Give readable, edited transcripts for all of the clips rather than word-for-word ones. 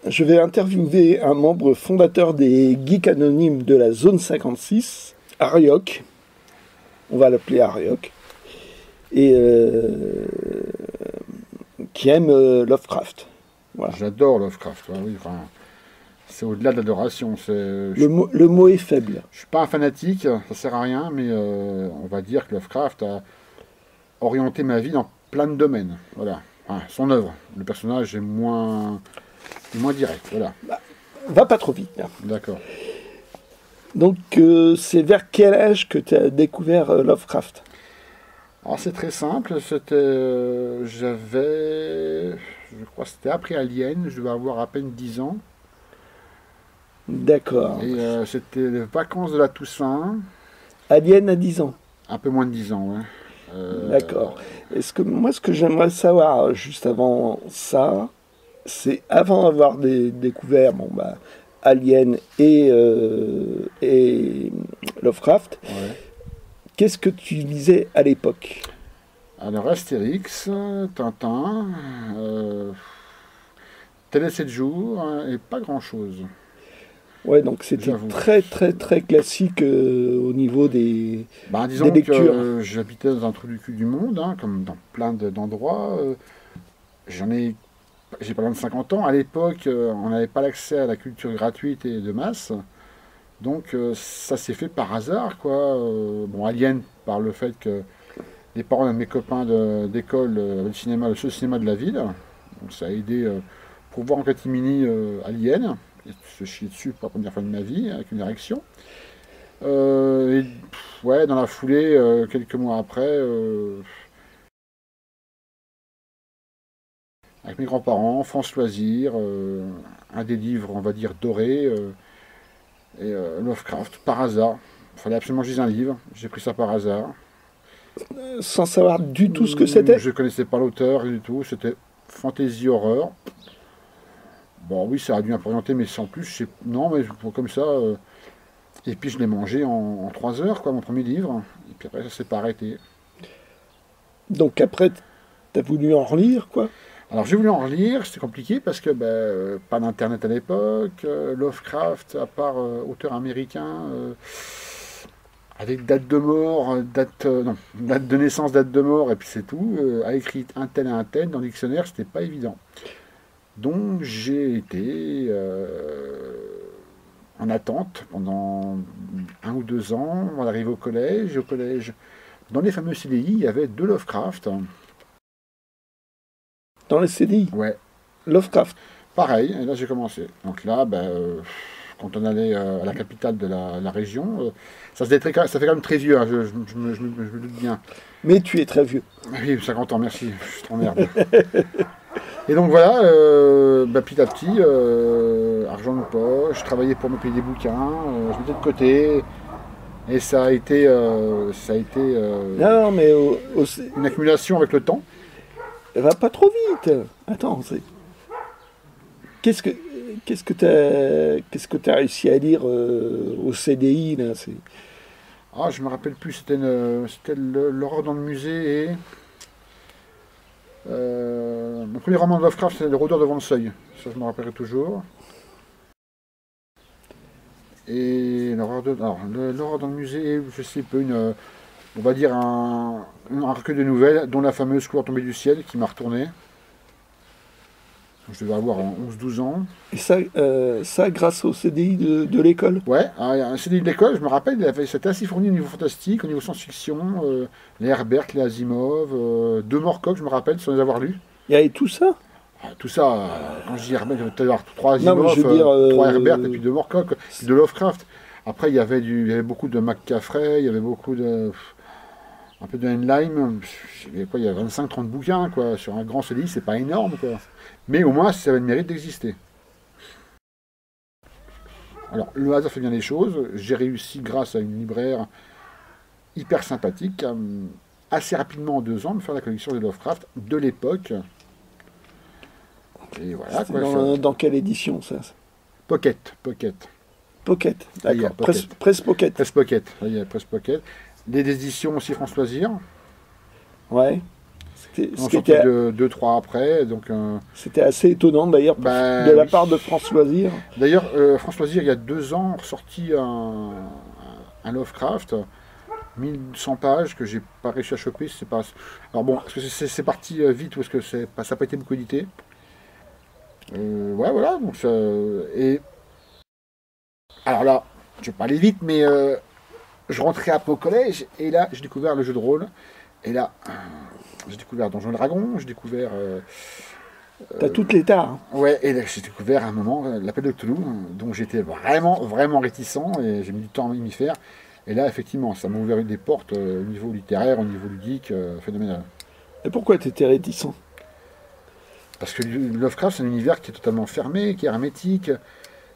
je vais interviewer un membre fondateur des Geeks Anonymes de la Zone 56, Ariok. On va l'appeler Ariok. Et qui aime Lovecraft. Voilà. J'adore Lovecraft, ouais, oui, enfin, c'est au-delà de l'adoration. Le mot est faible. Je suis pas un fanatique, ça sert à rien, mais on va dire que Lovecraft a orienté ma vie dans plein de domaines. Voilà, enfin, son œuvre. Le personnage est moins direct, voilà. Bah, va pas trop vite. Hein. D'accord. Donc, c'est vers quel âge que tu as découvert Lovecraft? Alors c'est très simple, c'était, je crois que c'était après Alien, je devais avoir à peine 10 ans. D'accord. Et c'était les vacances de la Toussaint. Alien à 10 ans. Un peu moins de 10 ans, ouais. D'accord. Ce que j'aimerais savoir juste avant ça, c'est avant d'avoir découvert Alien et Lovecraft, Ouais. qu'est-ce que tu lisais à l'époque? Alors Astérix, Tintin, Télé 7 jours, et pas grand-chose. Ouais, donc c'était J'avoue. très très très classique au niveau des Disons lectures. que j'habitais dans un trou du cul du monde, hein, comme dans plein d'endroits. J'ai pas loin de 50 ans. À l'époque, on n'avait pas l'accès à la culture gratuite et de masse. Donc ça s'est fait par hasard, quoi. Alien, par le fait que les parents de mes copains d'école avaient le seul cinéma de la ville. Donc ça a aidé pour voir en catimini Alien. Et se chier dessus pour la première fois de ma vie, avec une érection. Ouais, dans la foulée, quelques mois après, avec mes grands-parents, France Loisirs, un des livres, on va dire, dorés, et Lovecraft, par hasard. Il fallait absolument que je lise un livre, j'ai pris ça par hasard. Sans savoir du tout ce que c'était. Je ne connaissais pas l'auteur du tout, c'était fantasy horreur. Bon, oui, ça a dû un peu orienter, mais sans plus, non, mais comme ça. Et puis je l'ai mangé en 3 heures, quoi, mon premier livre. Et puis après, ça s'est pas arrêté. Donc après, tu as voulu en relire, quoi. Alors j'ai voulu en relire, c'était compliqué parce que pas d'internet à l'époque, Lovecraft, à part auteur américain, avec date de mort, date de naissance, date de mort, et puis c'est tout, a écrit un tel et un tel dans le dictionnaire, c'était pas évident. Donc j'ai été en attente pendant 1 ou 2 ans, on arrive au collège. Au collège, dans les fameux CDI, il y avait de Lovecraft. Dans les CDI. Ouais. Lovecraft. Pareil, et là j'ai commencé. Donc là, quand on allait à la capitale de la région, ça fait quand même très vieux, hein, je me doute bien. Mais tu es très vieux. Oui, 50 ans, merci, je t'emmerde. Et donc voilà, petit à petit, argent de poche, je travaillais pour me payer des bouquins, je mettais de côté, et ça a été Non, mais une accumulation avec le temps. va pas trop vite. Attends, qu'est-ce que t'as réussi à lire au CDI là, Ah, je me rappelle plus, c'était l'horreur dans le musée et mon premier roman de Lovecraft, c'est Le Rôdeur devant le seuil. Ça, je me rappellerai toujours. Et l'horreur dans le musée, je sais pas, on va dire un recueil de nouvelles, dont la fameuse Couleur tombée du ciel, qui m'a retourné. Je devais avoir 11-12 ans. Et ça grâce au CDI de l'école? Ouais, un CDI de l'école, je me rappelle, c'était assez fourni au niveau fantastique, au niveau science-fiction, les Herbert, les Asimov, deux Moorcock, je me rappelle, sans les avoir lus. Il y avait tout ça? Tout ça, quand je dis Herbert, il y avait 3 Asimov, 3 Herbert et puis 2 Moorcock, puis de Lovecraft. Après, il y avait beaucoup de McCaffrey, il y avait beaucoup de... un peu de Heinlein. Il y a 25-30 bouquins, quoi. Sur un grand CDI, c'est pas énorme, quoi. Mais au moins, ça avait le mérite d'exister. Alors, le hasard fait bien les choses. J'ai réussi, grâce à une libraire hyper sympathique, assez rapidement en 2 ans, me faire la collection de Lovecraft de l'époque. Et voilà, quoi. Dans quelle édition, ça? Pocket. Pocket, d'accord. Pocket. Presse Pocket. Presse Pocket. Presse Pocket. Les éditions aussi France Loisirs. Ouais. On sortit 2-3 après, donc... C'était assez étonnant d'ailleurs de la part de France Loisirs. D'ailleurs, France Loisirs, il y a 2 ans, ressorti un Lovecraft, 1100 pages, que j'ai pas réussi à choper. C'est pas... Alors bon, parce que c'est parti vite, parce que ça n'a pas été beaucoup édité. Ouais, voilà, donc ça... Et... Alors là, je vais pas aller vite, mais je rentrais après au collège, et là, j'ai découvert le jeu de rôle. Et là, j'ai découvert Donjons et Dragons, j'ai découvert... T'as toutes les tares. Hein. Ouais, et là, j'ai découvert à un moment l'appel de Cthulhu, dont j'étais vraiment, vraiment réticent, et j'ai mis du temps à m'y faire. Et là, effectivement, ça m'a ouvert des portes au niveau littéraire, au niveau ludique, phénoménal. Et pourquoi t'étais réticent? Parce que Lovecraft, c'est un univers qui est totalement fermé, qui est hermétique.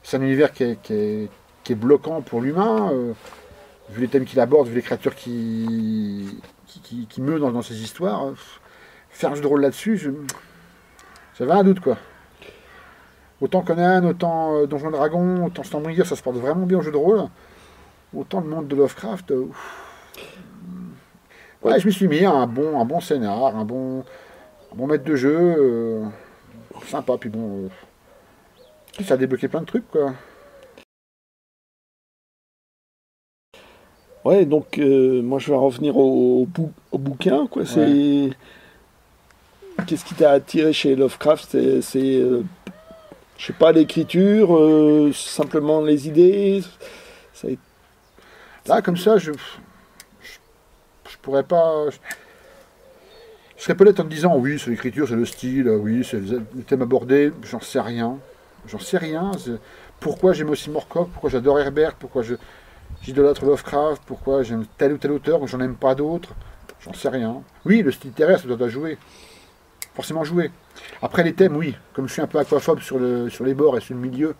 C'est un univers qui est bloquant pour l'humain, vu les thèmes qu'il aborde, vu les créatures qui meut dans ces histoires. Faire un jeu de rôle là-dessus, j'avais un doute, quoi. Autant Conan, autant Donjons et Dragons, autant Stormbringer, ça se porte vraiment bien au jeu de rôle. Autant le monde de Lovecraft. Ouais, je m'y suis mis un bon scénar, un bon maître de jeu, sympa, puis bon, ça a débloqué plein de trucs, quoi. Ouais, donc moi je vais revenir au bouquin, quoi. C'est qu'est-ce qui t'a attiré chez Lovecraft? C'est je sais pas, l'écriture, simplement les idées. Là, comme ça, je pourrais pas. Je serais peut-être en me disant, oui, c'est l'écriture, c'est le style, oui, c'est le thème abordé, j'en sais rien. J'en sais rien. Pourquoi j'aime aussi Moorcock, pourquoi j'adore Herbert, pourquoi j'idolâtre Lovecraft, pourquoi j'aime tel ou tel auteur, mais j'en aime pas d'autres. J'en sais rien. Oui, le style terrestre doit jouer. Forcément jouer. Après, les thèmes, oui. Comme je suis un peu aquaphobe sur les bords et sur le milieu,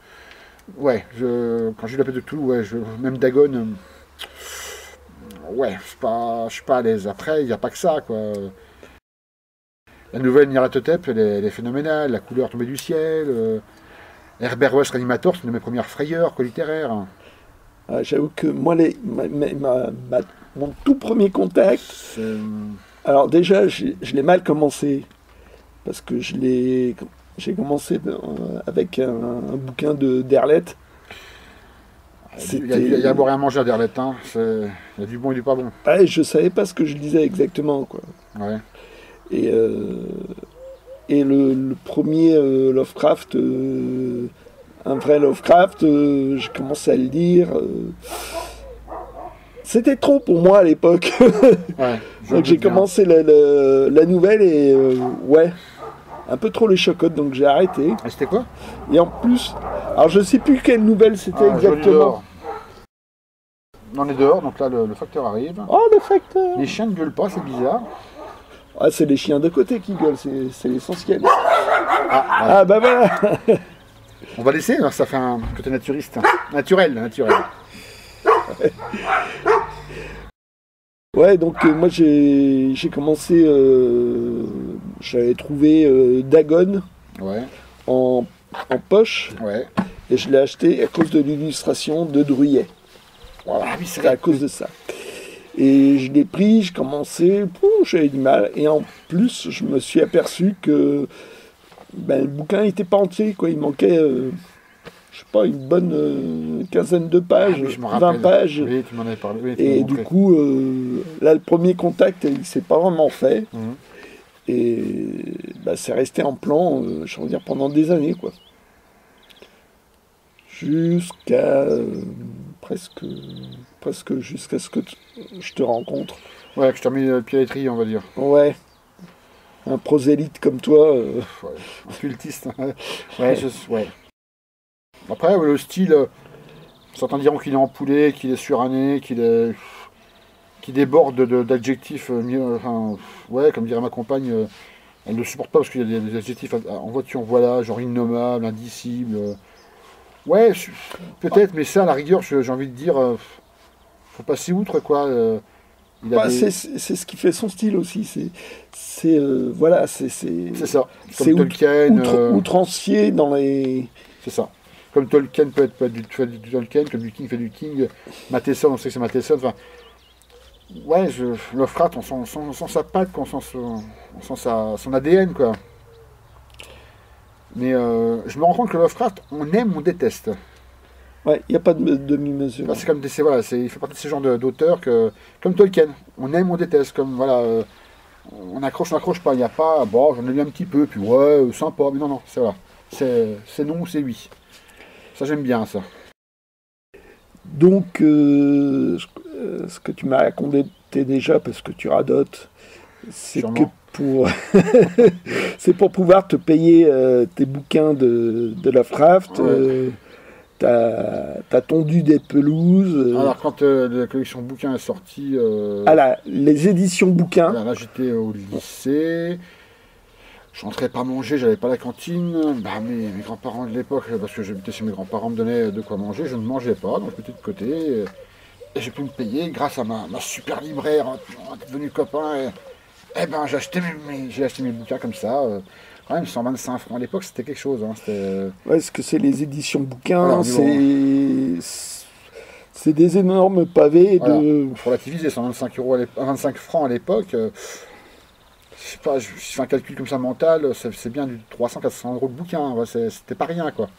ouais, quand j'ai eu l'appel de Cthulhu, ouais, même Dagon, ouais, je suis pas à l'aise. Après, il n'y a pas que ça, quoi. La nouvelle Nyarlathotep, elle est phénoménale. La couleur tombée du ciel. Herbert West Reanimator, c'est une de mes premières frayeurs littéraires. J'avoue que moi, mon tout premier contact... Alors déjà, je l'ai mal commencé. Parce que j'ai commencé avec un bouquin d'Herleth. Il y a à boire et à manger à Derleth, hein. Il y a du bon et du pas bon. Ouais, je savais pas ce que je lisais exactement, quoi. Ouais. Et le premier Lovecraft, un vrai Lovecraft, j'ai commencé à le lire. C'était trop pour moi à l'époque. Ouais, donc j'ai commencé la nouvelle et ouais, un peu trop les chocottes, donc j'ai arrêté. Et c'était quoi? Et en plus, alors je sais plus quelle nouvelle c'était exactement. On est dehors, donc là le facteur arrive. Oh, le facteur! Les chiens ne gueulent pas, c'est bizarre. Ah, c'est les chiens de côté qui gueulent, c'est l'essentiel. Ah, bah voilà. On va laisser, ça fait un côté naturiste. Naturel. Ouais, donc moi j'ai commencé, j'avais trouvé Dagon en poche, et je l'ai acheté à cause de l'illustration de Druyet. Voilà, c'est à cause de ça. Et je l'ai pris, j'ai commencé, j'avais du mal, et en plus je me suis aperçu que le bouquin n'était pas entier, quoi. Il manquait, je sais pas, une bonne quinzaine de pages, 20 pages. Oui, tu m'en avais parlé. Oui, et du coup, là, le premier contact, il s'est pas vraiment fait. Et c'est resté en plan, je veux dire, pendant des années, quoi. Jusqu'à presque jusqu'à ce que je te rencontre. Ouais, que je termine le pied à l'étrier, on va dire. Ouais. Un prosélyte comme toi. Un cultiste. Ouais. Après, le style, certains diront qu'il est empoulé, qu'il est suranné, qu'il déborde d'adjectifs comme dirait ma compagne, elle ne le supporte pas parce qu'il y a des adjectifs en voiture, voilà, genre innommable, indicible. Ouais, peut-être, mais ça, à la rigueur, j'ai envie de dire, faut passer outre, quoi. C'est ce qui fait son style aussi. C'est ça. Comme Tolkien. Outrancier dans les. C'est ça. Comme Tolkien peut être du Tolkien, comme du King fait du King. Matheson, on sait que c'est Matheson. Enfin, Ouais, Lovecraft, on sent sa patte, on sent son ADN, quoi. Mais je me rends compte que Lovecraft, on aime, on déteste. Ouais, il n'y a pas de demi-mesure. C'est comme voilà, il fait partie de ces genres d'auteurs comme Tolkien. On aime, on déteste. Comme voilà, on n'accroche pas. Il n'y a pas, bon, j'en ai lu un petit peu, puis ouais, sympa. Mais non, c'est voilà, c'est non, c'est oui. Ça, j'aime bien ça. Donc, ce que tu m'as raconté déjà, parce que tu radotes, c'est que c'est pour pouvoir te payer tes bouquins de Lovecraft. Ouais. T'as tondu des pelouses. Alors, quand la collection bouquins est sortie. Les éditions bouquins. Là, j'étais au lycée. Je rentrais pas manger, j'avais pas la cantine. Bah, mes grands-parents de l'époque, parce que j'habitais chez mes grands-parents, me donnaient de quoi manger. Je ne mangeais pas, donc je mettais de côté. Et j'ai pu me payer grâce à ma super libraire. On est devenus copains. Et ben, j'ai acheté mes bouquins comme ça. Quand même, 125 francs à l'époque, c'était quelque chose. Hein, ouais, ce que c'est les éditions bouquins, c'est des énormes pavés de. Pour relativiser, 25 francs à l'époque. Je sais pas, je fais un calcul comme ça mental, c'est bien du 300-400 euros de bouquin. Ouais, c'était pas rien, quoi.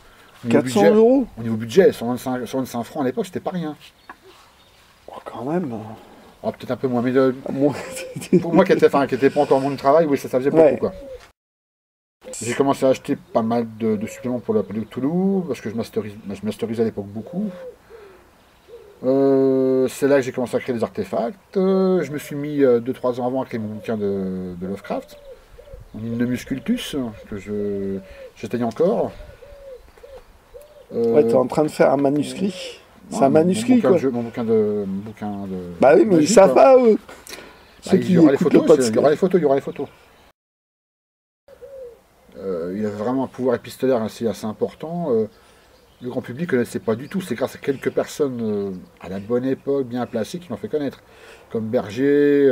400 euros au niveau budget, 125 francs à l'époque, c'était pas rien. Oh, quand même. Oh, peut-être un peu moins, mais pour moi qui était pas encore mon travail, oui, ça faisait beaucoup, quoi. J'ai commencé à acheter pas mal de suppléments pour la de Toulouse, parce que je masterisais à l'époque beaucoup. C'est là que j'ai commencé à créer des artefacts. Je me suis mis 2-3 ans avant à créer mon bouquin de Lovecraft, mon Innomus Cultus, que j'étais encore. Ouais, t'es en train de faire un manuscrit. C'est un manuscrit, quoi. Mon bouquin de. Bah oui, mais ils savent pas, eux. Il y aura les photos, il y aura les photos. Il a vraiment un pouvoir épistolaire assez important. Le grand public ne connaissait pas du tout. C'est grâce à quelques personnes à la bonne époque, bien placées, qui l'ont fait connaître. Comme Berger.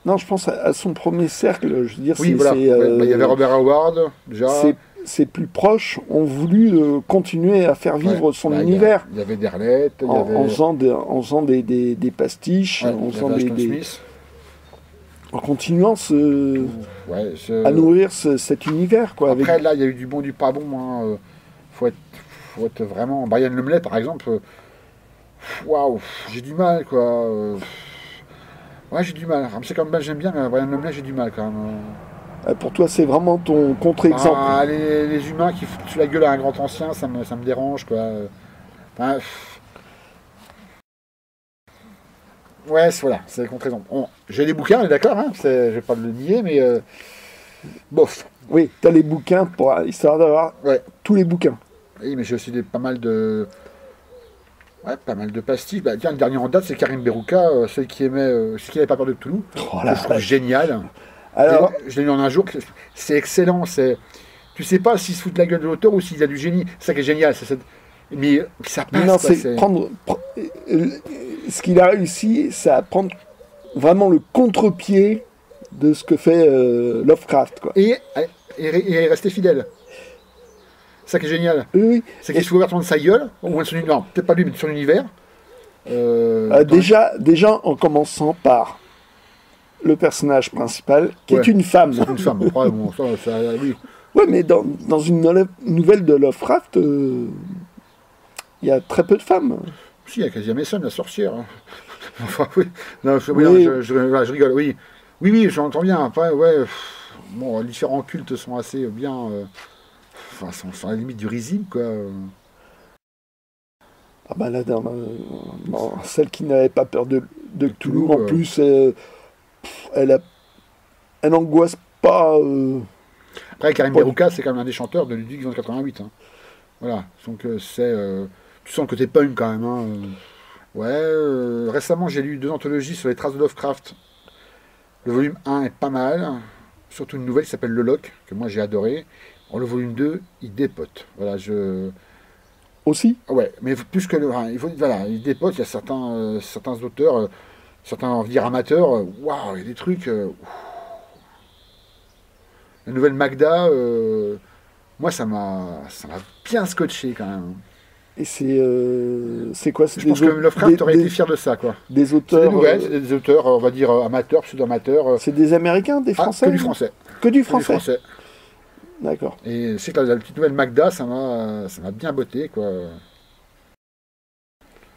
Non, je pense à son premier cercle. Je veux dire, oui, voilà. Il y avait Robert Howard, déjà. Ses plus proches ont voulu continuer à faire vivre son univers. Il y avait Derleth. En faisant des pastiches, en faisant en continuant à nourrir cet univers, quoi. Après, là, il y a eu du bon, du pas bon. Hein. Faut être vraiment. Brian Lumley, par exemple. Waouh, j'ai du mal, quoi. Ouais, j'ai du mal. Ramsey Campbell, j'aime bien, mais Brian Lumley, j'ai du mal, quand même. Pour toi, c'est vraiment ton contre-exemple. Les humains qui foutent la gueule à un grand ancien, ça me dérange, quoi. Ouais, voilà, c'est le contre-exemple. J'ai des bouquins, on est d'accord, hein, je vais pas le nier, mais bof. Oui, tu as les bouquins pour histoire d'avoir tous les bouquins. Oui, mais j'ai aussi pas mal de pastilles. Bah, tiens, le dernier en date, c'est Karim Berouka, celui qui n'avait pas peur de Toulouse. Oh, je trouve génial. Alors, je l'ai lu en un jour, c'est excellent. Tu sais pas s'il se fout de la gueule de l'auteur ou s'il a du génie. C'est ça qui est génial. Mais ça passe. Non, c'est prendre. Ce qu'il a réussi, c'est à prendre vraiment le contre-pied de ce que fait Lovecraft, quoi. Et rester fidèle. C'est ça qui est génial. Oui. C'est qu'il se fout ouvertement de sa gueule, au moins de son univers. Non, peut-être pas lui, mais de son univers. Déjà, en commençant par le personnage principal, qui est une femme. C'est une femme. Après, bon, oui. Ouais, mais dans une nouvelle de Lovecraft, il y a très peu de femmes. Si, il y a Casia Mason, la sorcière. Enfin, oui. Non, je rigole, oui. Oui, j'entends bien. Après, ouais. Bon, les différents cultes sont assez bien. Sont à la limite du risible, quoi. Ah bah là, celle qui n'avait pas peur de Cthulhu, en plus, elle n'angoisse pas. Après, Karim Berouka, c'est quand même un des chanteurs de Ludwig 88. Hein. Voilà, donc tu sens le côté punk quand même. Hein. Récemment, j'ai lu 2 anthologies sur les traces de Lovecraft. Le volume 1 est pas mal, surtout une nouvelle qui s'appelle Le Loch, que moi j'ai adoré. Le volume 2, il dépote. Voilà, Aussi ? Ouais, mais plus que il dépote. Il y a certains auteurs, certains, on va dire amateurs. Waouh, il y a des trucs. La nouvelle Magda, moi ça m'a bien scotché quand même. Et c'est quoi? Je pense que Lovecraft aurait été fier de ça, quoi. Des auteurs... Des auteurs, on va dire, amateurs, pseudo-amateurs. C'est des Américains, des Français? Que du français. Que du français. D'accord. Et c'est que la petite nouvelle Magda, ça m'a bien botté, quoi.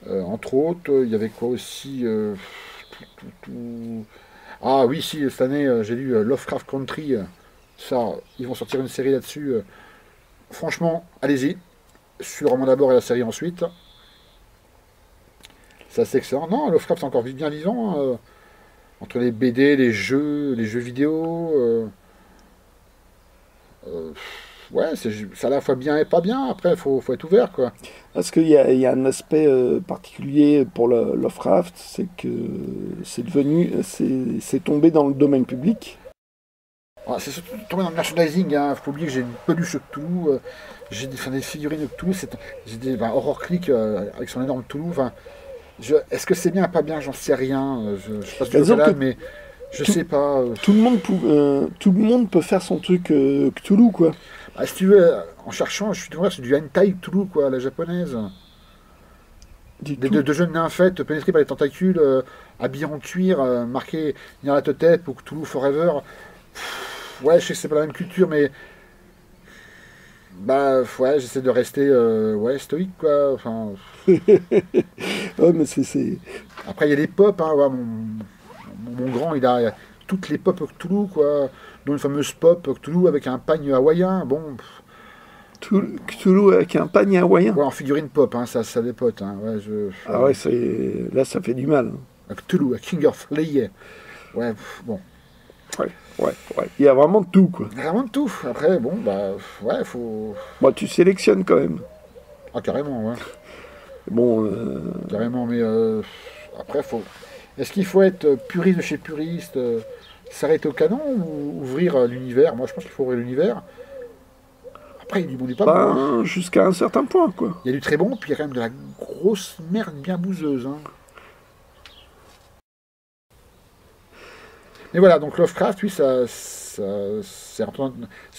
Entre autres, il y avait quoi aussi Ah oui, si, cette année, j'ai lu Lovecraft Country. Ça, ils vont sortir une série là-dessus. Franchement, allez-y. Sur le roman d'abord et la série ensuite. C'est assez excellent. Non, Lovecraft est encore bien vivant. Entre les BD, les jeux vidéo. Ouais, c'est à la fois bien et pas bien. Après, faut être ouvert, quoi. Parce qu'il y a un aspect particulier pour Lovecraft, c'est que c'est tombé dans le domaine public. C'est tombé dans le merchandising. Faut oublier que j'ai une peluche de Cthulhu, j'ai des figurines de Cthulhu, j'ai des Horror Click avec son énorme Cthulhu. Est-ce que c'est bien ou pas bien? J'en sais rien. Je sais pas ce que c'est là, mais je sais pas. Tout le monde peut faire son truc Cthulhu, quoi. Si tu veux, en cherchant, je suis découvert c'est du hentai Cthulhu, quoi, la japonaise. De jeunes nymphètes pénétrées par les tentacules, habillées en cuir, marquées Nyarlathotep ou Cthulhu Forever. Ouais, je sais que c'est pas la même culture, mais ouais, j'essaie de rester stoïque, quoi. Enfin. Ouais, mais c'est. Après, il y a les pop, hein, ouais, mon grand, il a toutes les pop Cthulhu, quoi, dont une fameuse pop Cthulhu avec un pagne hawaïen. Bon. Cthulhu avec un pagne hawaïen. Ouais, en figurine pop, hein, ça dépote. Hein, ouais, Ah ouais, là, ça fait du mal. Cthulhu, a King of Leie. Ouais, bon. Ouais. Il y a vraiment de tout, quoi. Vraiment de tout. Après, bon, ouais, faut... Bon, tu sélectionnes quand même. Ah, carrément, ouais. Bon... Carrément, mais après, faut... Est-ce qu'il faut être puriste de chez puriste, s'arrêter au canon ou ouvrir l'univers? Moi, je pense qu'il faut ouvrir l'univers. Après, il y a du bon du pas bon. Jusqu'à un certain point, quoi. Il y a du très bon, puis il y a quand même de la grosse merde bien bouseuse, hein. Mais voilà, donc Lovecraft, oui, c'est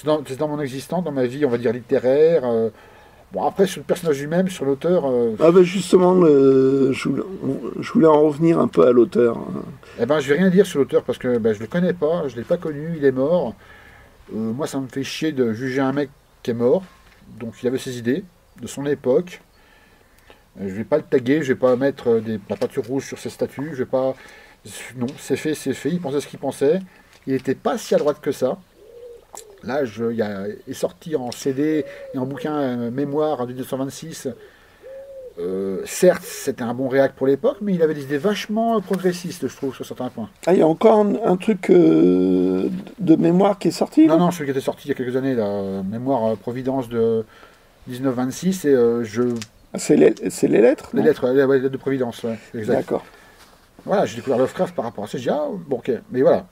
dans mon existence, dans ma vie, on va dire, littéraire. Bon, après, sur le personnage lui-même, sur l'auteur... justement, je voulais en revenir un peu à l'auteur. Eh ben, je vais rien dire sur l'auteur, parce que je le connais pas, je l'ai pas connu, il est mort. Moi, ça me fait chier de juger un mec qui est mort. Donc, il avait ses idées, de son époque. Je vais pas le taguer, je vais pas mettre la peinture rouge sur ses statues, je vais pas... Non, c'est fait, il pensait ce qu'il pensait. Il n'était pas si à droite que ça. Là, il est sorti en CD et en bouquin mémoire en 1926. Certes, c'était un bon réac pour l'époque, mais il avait des idées vachement progressistes, je trouve, sur certains points. Ah, il y a encore un truc de mémoire qui est sorti? Non, celui qui était sorti il y a quelques années, la mémoire Providence de 1926, et c'est les lettres? Les lettres, les lettres de Providence, ouais, exact. D'accord. Voilà, j'ai découvert Lovecraft par rapport à ça. J'ai dit, bon, ok, mais voilà.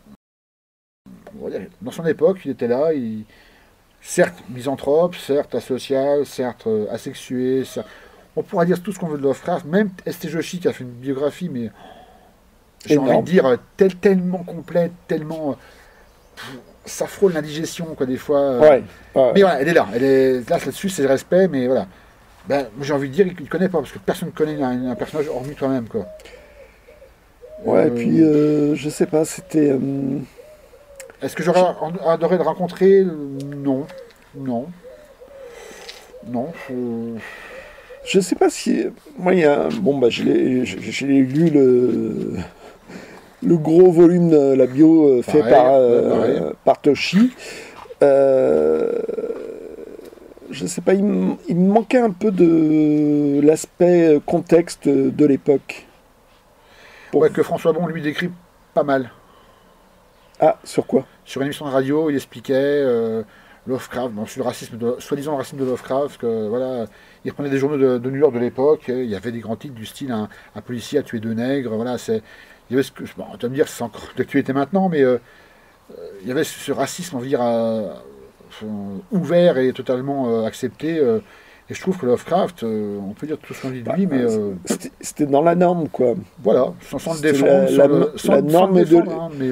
Dans son époque, il était là, certes misanthrope, certes asocial, certes asexué. On pourra dire tout ce qu'on veut de Lovecraft, même S.T. Joshi qui a fait une biographie, mais j'ai envie de dire tellement complète, tellement. Ça frôle l'indigestion, quoi, des fois. Ouais. Mais voilà, elle est là. Là-dessus, c'est le respect, mais voilà. J'ai envie de dire qu'il ne connaît pas, parce que personne ne connaît un personnage hormis toi-même, quoi. Ouais, et puis, je sais pas, c'était... Est-ce que j'aurais adoré le rencontrer? Non. Je sais pas si... Moi, il y a... Bon, j'ai lu le gros volume de la bio fait par Toshi. Je sais pas, il me manquait un peu de l'aspect contexte de l'époque. Ouais, que François Bon lui décrit pas mal. Ah, sur quoi? Sur une émission de radio, il expliquait Lovecraft, sur le racisme, soi-disant le racisme de Lovecraft, que voilà, il reprenait des journaux de New York de l'époque, il y avait des grands titres du style un policier a tué 2 nègres, voilà, il y avait tu vas me dire c'est encore d'actualité maintenant, mais il y avait ce racisme, on va dire, ouvert et totalement accepté. Et je trouve que Lovecraft, on peut dire tout ce qu'on dit de lui, mais... C'était dans la norme, quoi. Voilà, sans le défendre. La norme mais...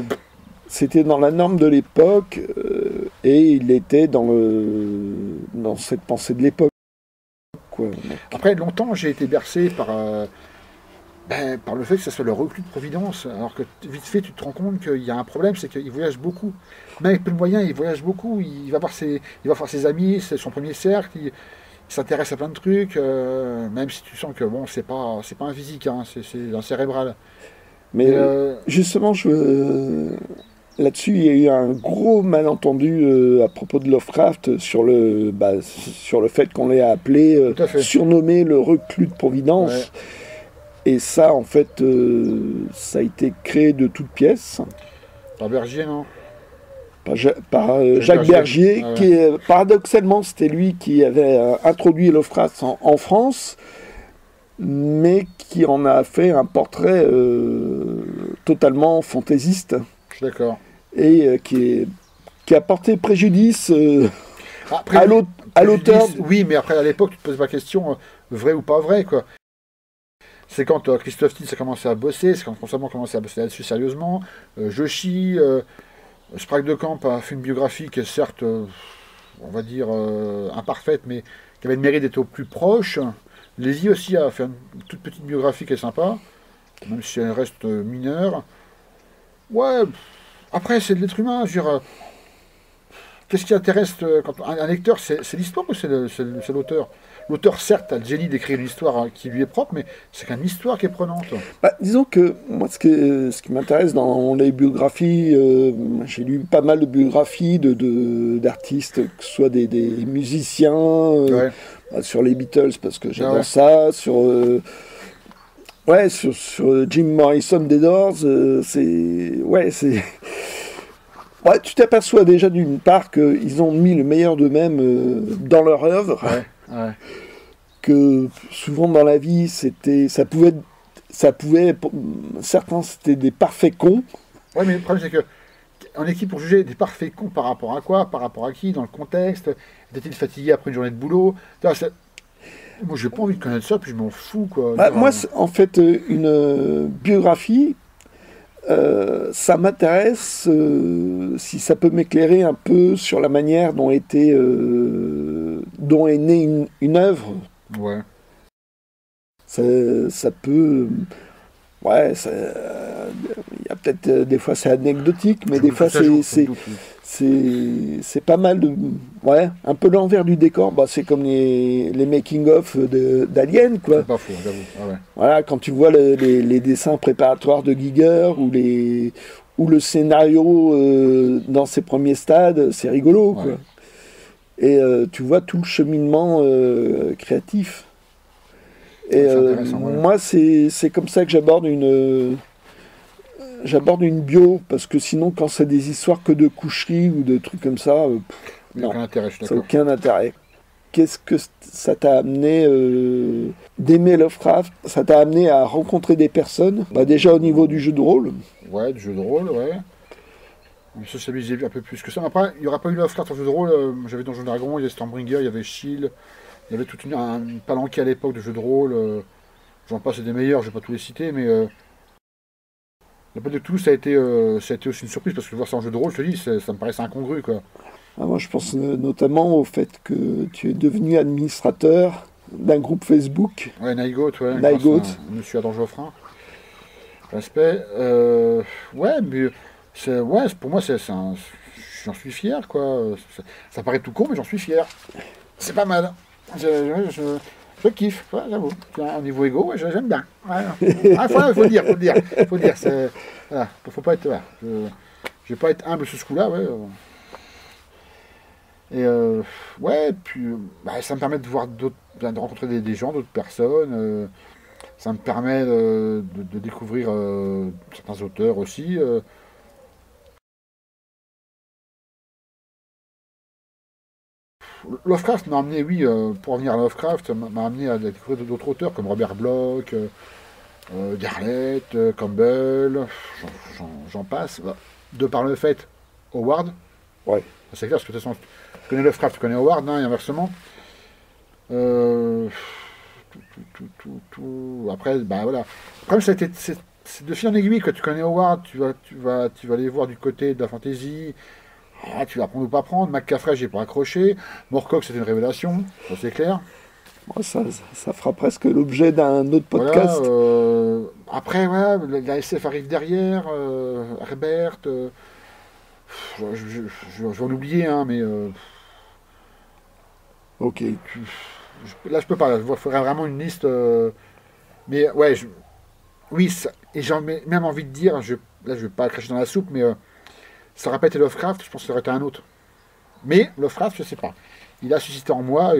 C'était dans la norme de l'époque, et il était dans cette pensée de l'époque, quoi. quoi. Après, longtemps, j'ai été bercé par le fait que ça soit le reclus de Providence. Alors que vite fait, tu te rends compte qu'il y a un problème, c'est qu'il voyage beaucoup. Même avec peu de moyens, il voyage beaucoup. Il va voir ses amis, c'est son premier cercle. Il s'intéresse à plein de trucs, même si tu sens que bon, c'est pas un physique, hein, c'est un cérébral. Mais justement, là-dessus, il y a eu un gros malentendu à propos de Lovecraft sur le fait qu'on l'ait appelé, surnommé le reclus de Providence. Ouais. Et ça, en fait, ça a été créé de toutes pièces. Par Bergier, non? Par Jacques Bergier, ah ouais. Qui paradoxalement, c'était lui qui avait introduit Lovecraft en France, mais qui en a fait un portrait totalement fantaisiste. D'accord. Et qui a porté préjudice à l'auteur. Oui, mais après, à l'époque, tu te poses pas la question, vrai ou pas vrai, quoi. C'est quand Christophe Titz a commencé à bosser, c'est quand François a commencé à bosser là-dessus sérieusement. Joshi, Sprague de Camp a fait une biographie qui est certes, on va dire, imparfaite, mais qui avait le mérite d'être au plus proche. Lévy aussi a fait une toute petite biographie qui est sympa, même si elle reste mineure. Ouais, après, c'est de l'être humain. Je veux dire, qu'est-ce qui intéresse quand un lecteur, c'est l'histoire ou c'est l'auteur? L'auteur, certes, a le génie d'écrire une histoire qui lui est propre, mais c'est qu'une histoire qui est prenante. Disons que moi, ce qui m'intéresse dans les biographies, j'ai lu pas mal de biographies d'artistes, que ce soit des musiciens, sur les Beatles, parce que j'adore ça, sur Jim Morrison des Doors, Ouais, tu t'aperçois déjà d'une part qu'ils ont mis le meilleur d'eux-mêmes dans leur œuvre. Ouais. Que souvent dans la vie, ça pouvait, certains c'était des parfaits cons. Ouais, mais le problème c'est que en équipe pour juger des parfaits cons par rapport à quoi, par rapport à qui, dans le contexte, était-il fatigué après une journée de boulot. Moi, j'ai pas envie de connaître ça, puis je m'en fous, quoi. Moi, en fait, une biographie. Ça m'intéresse si ça peut m'éclairer un peu sur la manière dont est née une œuvre. Ouais. Ça peut. Ouais, il y a peut-être des fois c'est anecdotique, mais des fois c'est pas mal de. Ouais, un peu l'envers du décor. C'est comme les making-of d'Alien, quoi. C'est pas faux, j'avoue. Ah ouais. Voilà, quand tu vois les dessins préparatoires de Giger ou le scénario dans ses premiers stades, c'est rigolo, quoi. Et tu vois tout le cheminement créatif. Et moi, c'est comme ça que j'aborde une bio, parce que sinon, quand c'est des histoires que de coucheries ou de trucs comme ça, non, aucun intérêt, je suis ça n'a aucun intérêt. Qu'est-ce que ça t'a amené d'aimer Lovecraft? Ça t'a amené à rencontrer des personnes, déjà au niveau du jeu de rôle. Ouais, du jeu de rôle, ouais. On socialisait un peu plus que ça. Après, il n'y aura pas eu Lovecraft en jeu de rôle. J'avais Donjons et Dragons, il y avait Stormbringer, il y avait Shield. Il y avait toute un palanquet à l'époque de jeux de rôle. J'en passe, c'est des meilleurs, je ne vais pas tous les citer, mais pas de tout, ça a été aussi une surprise, parce que voir ça en jeu de rôle, je te dis, ça me paraissait incongru, quoi. Moi, je pense notamment au fait que tu es devenu administrateur d'un groupe Facebook. Ouais, Nygoat, ouais. Nygoat. Monsieur Adam Geoffrin. Respect. Ouais, mais pour moi, j'en suis fier, quoi. Ça paraît tout con, mais j'en suis fier. C'est pas mal. Je kiffe, j'avoue. Au niveau égo, j'aime bien. Faut le dire. Voilà, faut pas être. Je vais pas être humble sur ce coup-là, ouais. Et puis ça me permet de voir de rencontrer des gens, d'autres personnes. Ça me permet de découvrir certains auteurs aussi. Lovecraft m'a amené, pour revenir à Lovecraft, m'a amené à découvrir d'autres auteurs comme Robert Bloch, Garlett, Campbell, j'en passe. De par le fait, Howard. Ouais. C'est clair, parce que de toute façon, tu connais Lovecraft, tu connais Howard, et inversement. Après, voilà. Le problème, c'est de fil en aiguille, quand tu connais Howard, tu vas aller voir du côté de la fantasy. Tu vas prendre ou pas prendre. McCaffrey, j'ai pas accroché. Moorcock, c'était une révélation, ça c'est clair. Bon, ça fera presque l'objet d'un autre podcast. Voilà, après, ouais, la SF arrive derrière, Herbert, je vais en oublier, hein, mais... ok. Là, je peux pas, il faudrait vraiment une liste... mais ouais, oui, et j'ai même envie de dire, là, je vais pas cracher dans la soupe, mais ça aurait pas été Lovecraft, je pense que ça aurait été un autre. Mais Lovecraft, je sais pas. Il a suscité en moi...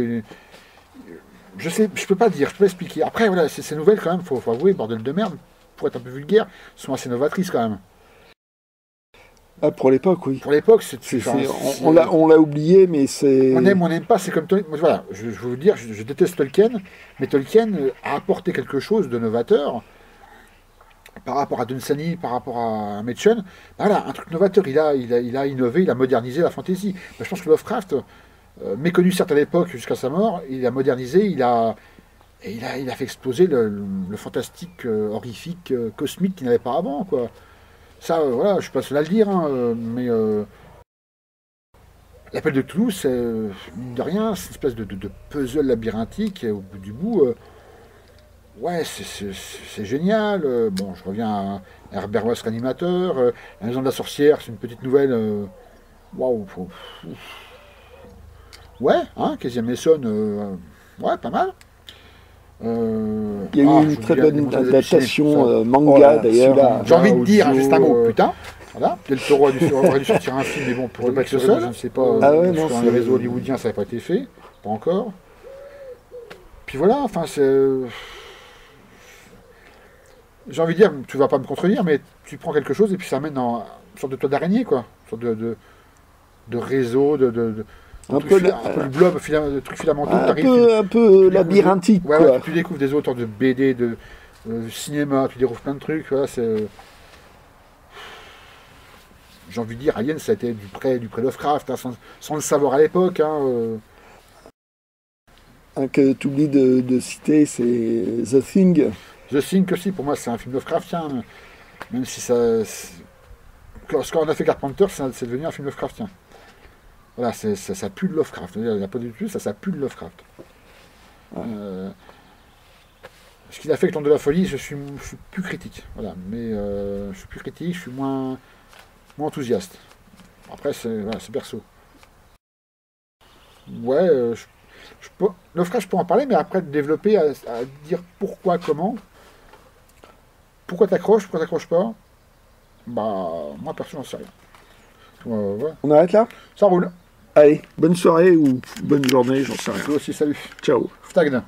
je sais, je peux pas dire, je peux expliquer. Après, voilà, ces nouvelles, quand même, faut avouer, bordel de merde, pour être un peu vulgaire, sont assez novatrices, quand même. Ah, pour l'époque, oui. Pour l'époque, on l'a oublié, mais c'est... On aime, on n'aime pas, c'est comme Tolkien. Voilà, je veux vous dire, je déteste Tolkien, mais Tolkien a apporté quelque chose de novateur par rapport à Dunsany, par rapport à Machen. Voilà, un truc novateur, il a innové, il a modernisé la fantasy. Je pense que Lovecraft, méconnu certes à l'époque jusqu'à sa mort, il a modernisé, il a fait exploser le fantastique horrifique, cosmique qu'il n'avait pas avant, quoi. Ça, voilà, je suis pas seul à le dire, hein, mais l'appel de Cthulhu, c'est, mine de rien, c'est une espèce de puzzle labyrinthique, et au bout du bout, ouais, c'est génial. Bon, je reviens à Herbert West Réanimateur, La Maison de la Sorcière, c'est une petite nouvelle, waouh, ouais, hein, Casey Mason, ouais, pas mal. Il y a eu une très bonne adaptation manga d'ailleurs. J'ai envie de dire juste un mot, putain. Voilà. Del Toro aurait dû sortir un film, mais bon, pour pas être le seul, je ne sais pas. Dans les réseaux hollywoodiens, ça n'a pas été fait, pas encore. Puis voilà, enfin, c'est. J'ai envie de dire, tu vas pas me contredire, mais tu prends quelque chose et puis ça amène dans une sorte de toile d'araignée, quoi. Une sorte de réseau, un peu le blob, de trucs filamenteux. Un peu labyrinthique. Ouais, quoi. Ouais, tu découvres des auteurs de BD, de cinéma, tu découvres plein de trucs. Voilà, c'est... J'ai envie de dire, Alien, ça a été du près Lovecraft, hein, sans le savoir à l'époque. Hein, Un que tu oublies de citer, c'est The Thing. The Thing aussi, pour moi, c'est un film Lovecraftien. Même si ça... Lorsqu'on a fait Carpenter, c'est devenu un film Lovecraftien. Voilà, ça pue de Lovecraft. Il n'y a pas du tout, ça pue de Lovecraft. Ouais. Ce qu'il a fait avec Temple de la Folie, je suis plus critique. Voilà, mais je suis plus critique, je suis moins enthousiaste. Après, c'est perso. Ouais, Lovecraft, je peux en parler, mais après, développer, à dire pourquoi, comment. Pourquoi t'accroches pas. Bah, moi, perso, j'en sais rien. Ouais. On arrête là ? Ça roule. Allez, bonne soirée ou bonne journée, j'en sais rien. Toi aussi, salut. Ciao. Stagna.